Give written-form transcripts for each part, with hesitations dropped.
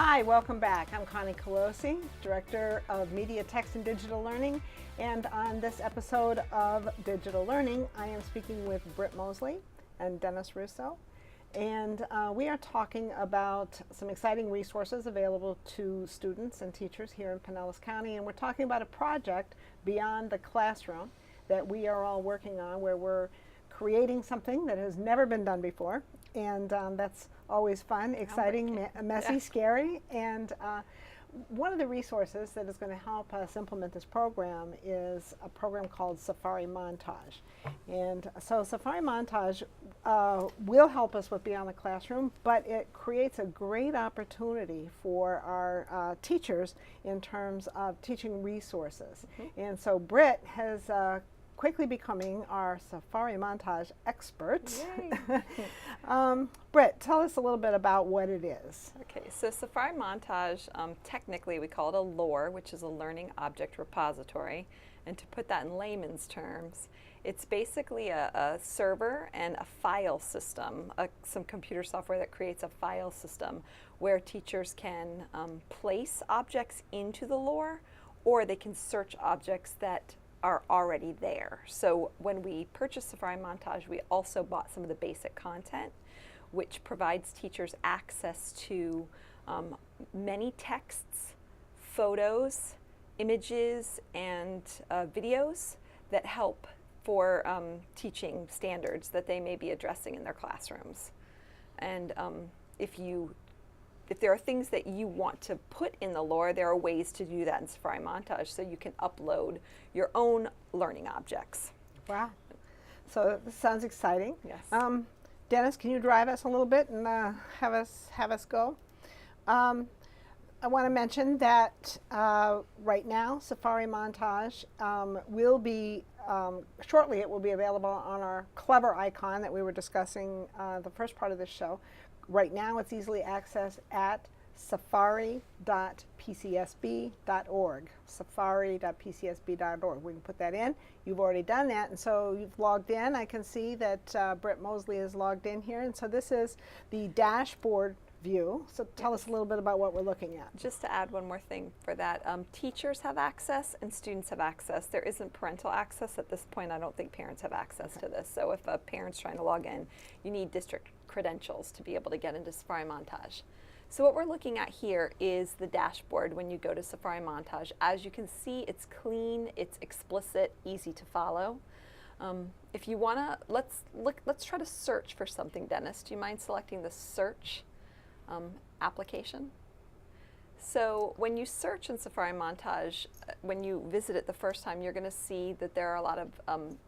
Hi, welcome back. I'm Connie Kolosey, Director of Media, Text, and Digital Learning. And on this episode of Digital Learning, I am speaking with Britt Moseley and Dennis Russo. And we are talking about some exciting resources available to students and teachers here in Pinellas County. And we're talking about a project beyond the classroom that we are all working on, where we're creating something that has never been done before. And that's always fun, exciting, messy, scary. And one of the resources that is going to help us implement this program is a program called Safari Montage. And so Safari Montage will help us with beyond the classroom, but it creates a great opportunity for our teachers in terms of teaching resources. And so Britt has quickly becoming our Safari Montage expert. Britt, tell us a little bit about what it is. Okay, so Safari Montage, technically we call it a LOR, which is a Learning Object Repository. And to put that in layman's terms, it's basically a server and a file system, some computer software that creates a file system where teachers can place objects into the LOR, or they can search objects that are already there. So when we purchased Safari Montage, we also bought some of the basic content, which provides teachers access to many texts, photos, images, and videos that help for teaching standards that they may be addressing in their classrooms. And if there are things that you want to put in the LOR, there are ways to do that in Safari Montage, so you can upload your own learning objects. Wow. So this sounds exciting. Yes. Dennis, can you drive us a little bit and have us go? I want to mention that right now, Safari Montage will be, shortly it will be available on our clever icon that we were discussing the first part of this show. Right now it's easily accessed at safari.pcsb.org. Safari.pcsb.org. We can put that in. You've already done that, and so you've logged in. I can see that Britt Moseley is logged in here, and so this is the dashboard view. So tell us a little bit about what we're looking at. Just to add one more thing for that, teachers have access and students have access. There isn't parental access at this point. I don't think parents have access to this. So if a parent's trying to log in, you need district credentials to be able to get into Safari Montage. So what we're looking at here is the dashboard when you go to Safari Montage. As you can see, it's clean, it's explicit, easy to follow. If you want to, let's try to search for something, Dennis. Do you mind selecting the search application? So when you search in Safari Montage, when you visit it the first time, you're going to see that there are a lot of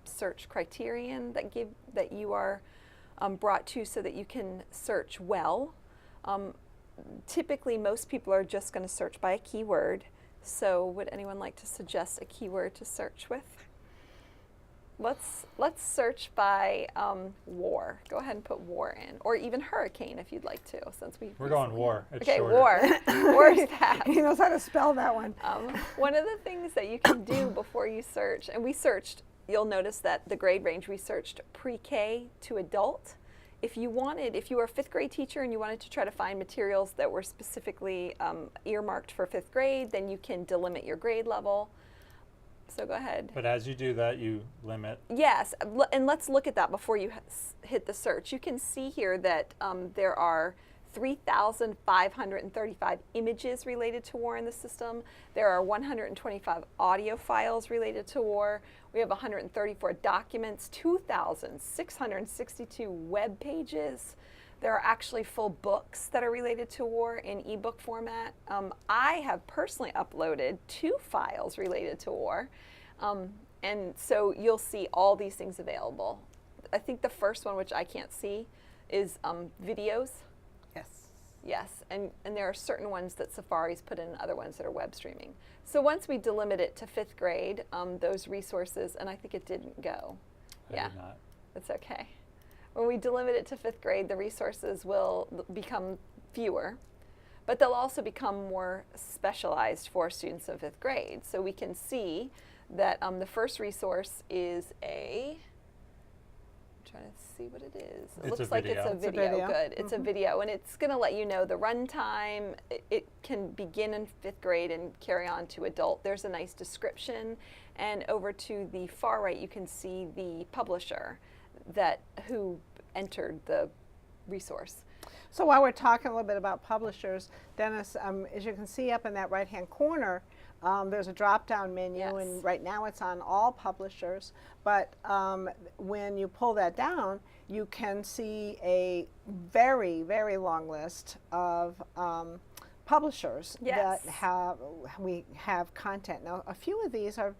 search criterion that you are brought to so that you can search well. Typically, most people are just going to search by a keyword. So would anyone like to suggest a keyword to search with? Let's search by war. Go ahead and put war in, or even hurricane if you'd like to, since we're going war. It's okay, shorter. war. War's that. He knows how to spell that one. One of the things that you can do before you search, and we searched, you'll notice that the grade range we searched pre-K to adult. If you were a fifth grade teacher and you wanted to try to find materials that were specifically earmarked for fifth grade, then you can delimit your grade level. So go ahead. But as you do that, you limit. Yes, and let's look at that before you hit the search. You can see here that there are 3,535 images related to war in the system. There are 125 audio files related to war. We have 134 documents, 2,662 web pages. There are actually full books that are related to war in ebook format. I have personally uploaded 2 files related to war. And so you'll see all these things available. I think the first one, which I can't see, is videos. Yes, and there are certain ones that Safari's put in and other ones that are web streaming. So once we delimit it to 5th grade, those resources, and I think it didn't go. I did not. That's okay. When we delimit it to 5th grade, the resources will become fewer, but they'll also become more specialized for students in 5th grade. So we can see that the first resource is a trying to see what it is. It It's a looks like it's video. a It's a video. video. Good. It's a video, and it's going to let you know the runtime. It can begin in 5th grade and carry on to adult. There's a nice description, and over to the far right, you can see the publisher who entered the resource. So while we're talking a little bit about publishers, Dennis, as you can see up in that right-hand corner, there's a drop-down menu, Yes. and right now it's on all publishers. But when you pull that down, you can see a very, very long list of publishers Yes. that we have content. Now, a few of these are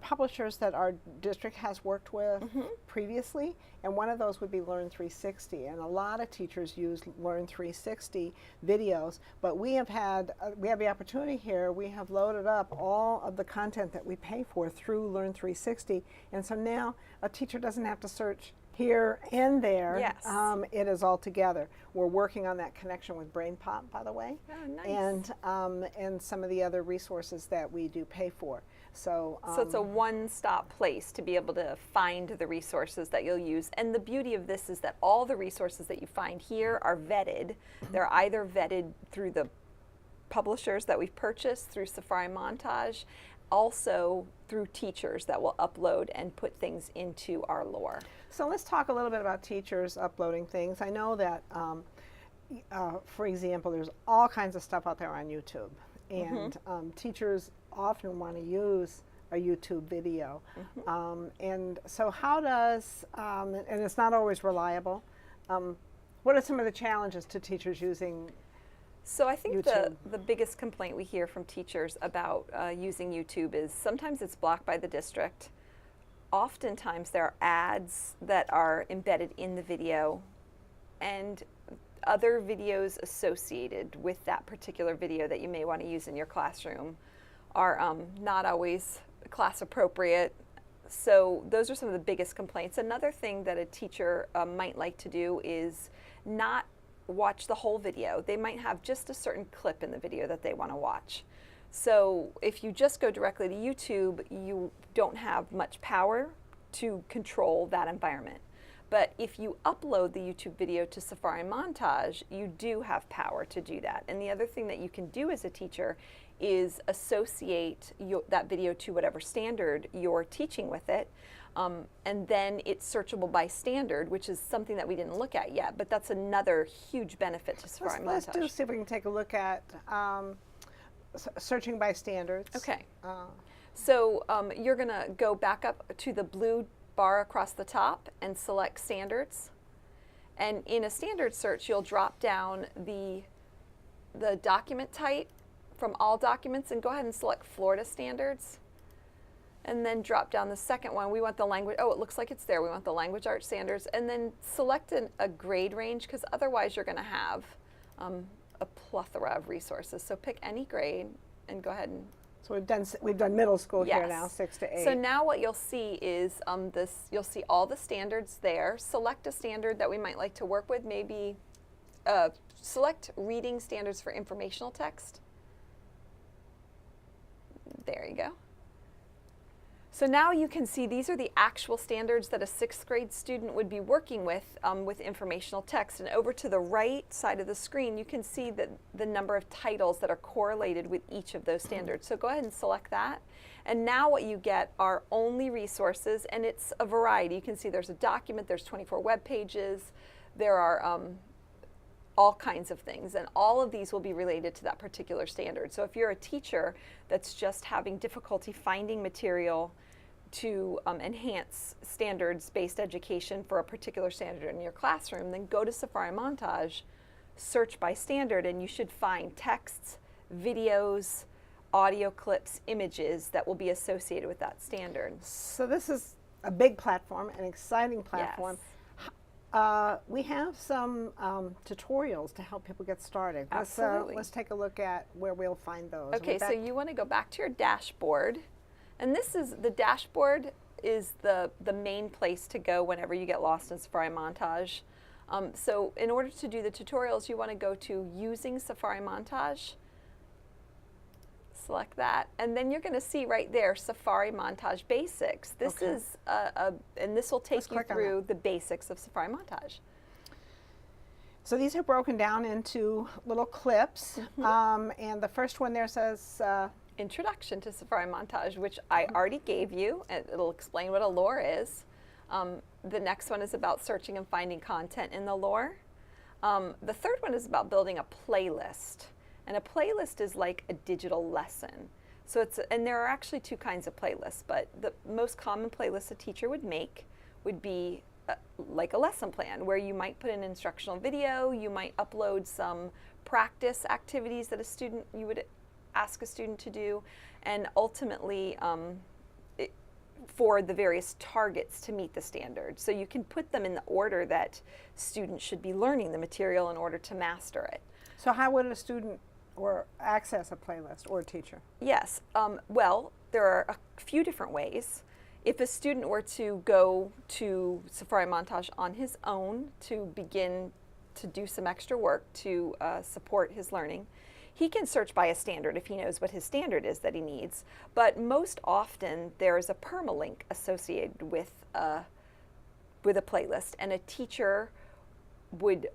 publishers that our district has worked with previously, and one of those would be Learn 360. And a lot of teachers use Learn 360 videos, but we have the opportunity here. We have loaded up all of the content that we pay for through Learn 360, and so now a teacher doesn't have to search here and there. Yes. It is all together. We're working on that connection with BrainPop, by the way, Oh, nice. and some of the other resources that we do pay for. So it's a one-stop place to be able to find the resources that you'll use. And the beauty of this is that all the resources that you find here are vetted. They're either vetted through the publishers that we've purchased, through Safari Montage, also through teachers that will upload and put things into our lore. So let's talk a little bit about teachers uploading things. I know that, for example, there's all kinds of stuff out there on YouTube, and teachers often want to use a YouTube video. And so how does, and it's not always reliable, what are some of the challenges to teachers using So I think YouTube? the biggest complaint we hear from teachers about using YouTube is sometimes it's blocked by the district. Oftentimes there are ads that are embedded in the video, and other videos associated with that particular video that you may want to use in your classroom are not always class appropriate. So those are some of the biggest complaints. Another thing that a teacher might like to do is not watch the whole video. They might have just a certain clip in the video that they want to watch. So if you just go directly to YouTube, you don't have much power to control that environment. But if you upload the YouTube video to Safari Montage, you do have power to do that. And the other thing that you can do as a teacher is associate that video to whatever standard you're teaching with it. And then it's searchable by standard, which is something that we didn't look at yet, but that's another huge benefit to Safari Let's Montage. see if we can take a look at searching by standards. Okay. So you're going to go back up to the blue bar across the top and select standards. And in a standard search, you'll drop down the document type from all documents and go ahead and select Florida standards. And then drop down the second one. We want the language, oh, it looks like it's there. We want the language arts standards. And then select a grade range, because otherwise you're going to have a plethora of resources. So pick any grade and go ahead and So we've done middle school here Yes. now, 6 to 8. So now what you'll see is you'll see all the standards there. Select a standard that we might like to work with. Maybe select reading standards for informational text. There you go. So now you can see these are the actual standards that a 6th grade student would be working with informational text. And over to the right side of the screen, you can see the number of titles that are correlated with each of those standards. So go ahead and select that. And now what you get are only resources, and it's a variety. You can see there's a document, there's 24 web pages, there are all kinds of things, and all of these will be related to that particular standard. So if you're a teacher that's just having difficulty finding material to enhance standards-based education for a particular standard in your classroom, then go to Safari Montage, search by standard, and you should find texts, videos, audio clips, images that will be associated with that standard. So this is a big platform, an exciting platform. Yes. We have some tutorials to help people get started. Absolutely. Let's take a look at where we'll find those. Okay, We're so back- you want to go back to your dashboard, and the dashboard is the main place to go whenever you get lost in Safari Montage. So in order to do the tutorials, you want to go to Using Safari Montage, Select that, and then you're going to see right there Safari Montage Basics. This Okay. is and this will Let's take you click on through the basics of Safari Montage. So these are broken down into little clips, and the first one there says, Introduction to Safari Montage, which I already gave you, and it'll explain what a lore is. The next one is about searching and finding content in the lore. The third one is about building a playlist. And a playlist is like a digital lesson. So and there are actually two kinds of playlists, but the most common playlist a teacher would make would be like a lesson plan, where you might put an instructional video, you might upload some practice activities that you would ask a student to do, and ultimately for the various targets to meet the standard. So you can put them in the order that students should be learning the material in order to master it. so how would a student or access a playlist, or a teacher? Yes, well, there are a few different ways. If a student were to go to Safari Montage on his own to begin to do some extra work to support his learning, he can search by a standard if he knows what his standard is that he needs. But most often there is a permalink associated with a playlist, and a teacher would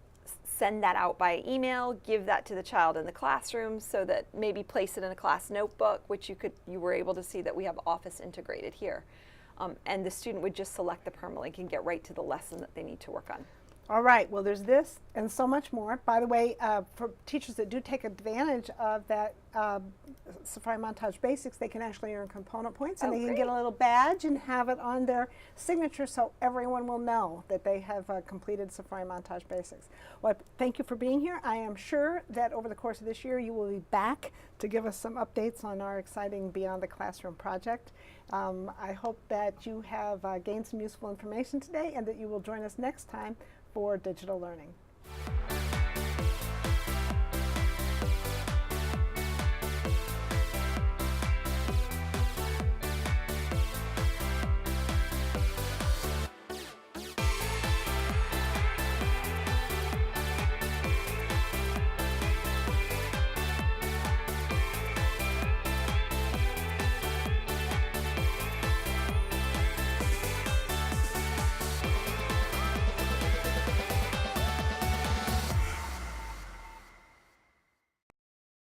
send that out by email, give that to the child in the classroom, so that maybe place it in a class notebook, which you were able to see that we have Office integrated here. And the student would just select the permalink and get right to the lesson that they need to work on. All right, well, there's this and so much more. By the way, for teachers that do take advantage of that Safari Montage Basics, they can actually earn component points, and Oh, they can great. get a little badge and have it on their signature so everyone will know that they have completed Safari Montage Basics. Well, thank you for being here. I am sure that over the course of this year you will be back to give us some updates on our exciting Beyond the Classroom project. I hope that you have gained some useful information today, and that you will join us next time for digital learning.